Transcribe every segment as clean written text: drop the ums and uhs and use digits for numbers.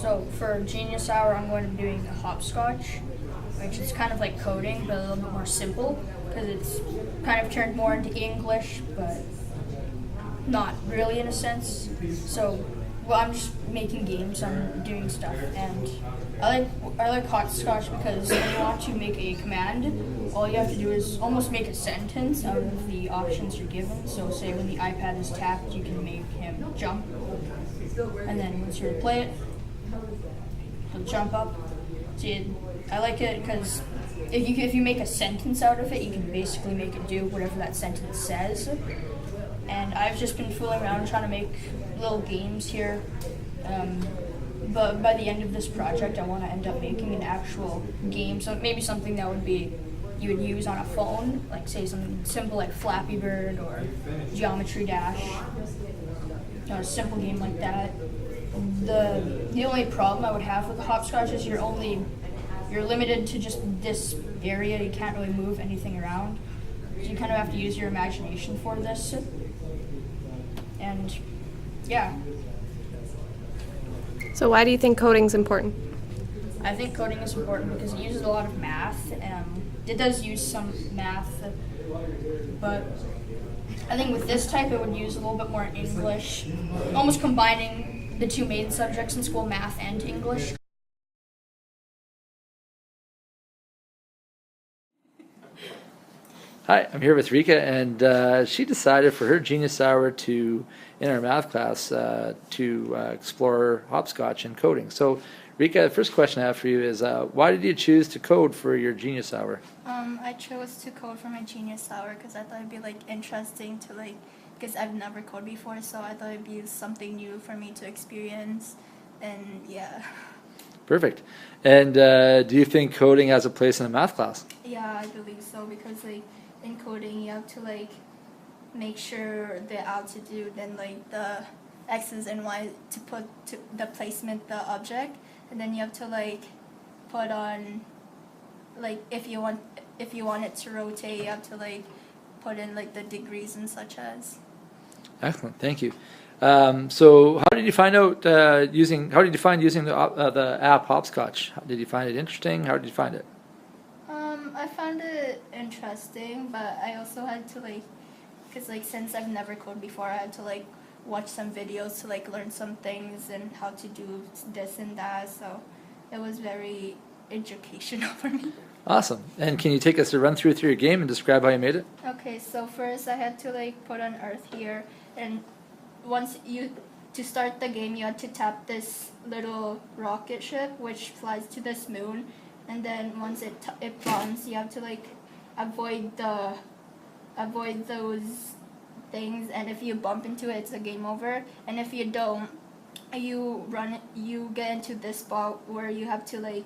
So for Genius Hour, I'm going to be doing the hopscotch, which is kind of like coding, but a little bit more simple because it's kind of turned more into English, but not really in a sense. So, well, I'm just making games. I'm doing stuff, and I like hopscotch because when you want to make a command, all you have to do is almost make a sentence out of the options you're given. So, say when the iPad is tapped, you can make him jump, and then once you play it, he'll jump up. See, I like it because if you make a sentence out of it, you can basically make it do whatever that sentence says. And I've just been fooling around trying to make little games here. But by the end of this project, I want to end up making an actual game. So maybe something that you would use on a phone, like say something simple like Flappy Bird or Geometry Dash. A simple game like that. The only problem I would have with the hopscotch is you're limited to just this area. You can't really move anything around. So you kind of have to use your imagination for this. And yeah. So why do you think coding's important? I think coding is important because it uses a lot of math. It does use some math, but I think with this type it would use a little bit more English, almost combining the two main subjects in school, math and English. Hi, I'm here with Rika, and she decided for her Genius Hour in our math class, to explore hopscotch and coding. So, Rika, the first question I have for you is, why did you choose to code for your Genius Hour? I chose to code for my Genius Hour because I thought it'd be interesting to because I've never coded before, so I thought it'd be something new for me to experience, and yeah. Perfect. And do you think coding has a place in a math class? Yeah, I believe so because in coding you have to make sure the altitude and the x's and y to put to the placement the object, and then you have to put on if you want it to rotate, you have to put in the degrees and such as. Excellent, thank you. So, how did you find out How did you find using the app Hopscotch? Did you find it interesting? How did you find it? I found it interesting, but I also had to because since I've never coded before, I had to watch some videos to learn some things and how to do this and that. So it was very educational for me. Awesome. And can you take us a run through your game and describe how you made it? Okay, so first I had to put on Earth here, and to start the game you had to tap this little rocket ship which flies to this moon, and then once it bombs you have to avoid those things, and if you bump into it it's a game over, and if you don't you get into this spot where you have to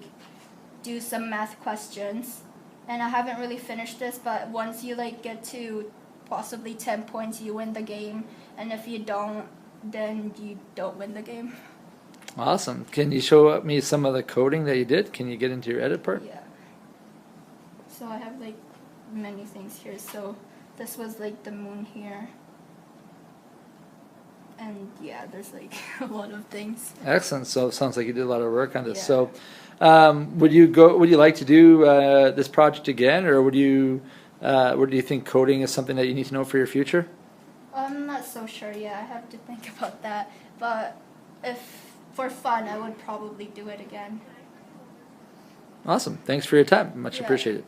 do some math questions, and I haven't really finished this, but once you get to possibly 10 points you win the game, and if you don't, then you don't win the game. Awesome. Can you show me some of the coding that you did? Can you get into your edit part? Yeah. So I have many things here. So this was the moon here. And yeah, there's a lot of things. Excellent. So it sounds like you did a lot of work on this. Yeah. So would you like to do this project again, or do you think coding is something that you need to know for your future? I'm not so sure yet. I have to think about that. But if for fun, I would probably do it again. Awesome. Thanks for your time. Much Yeah. appreciated.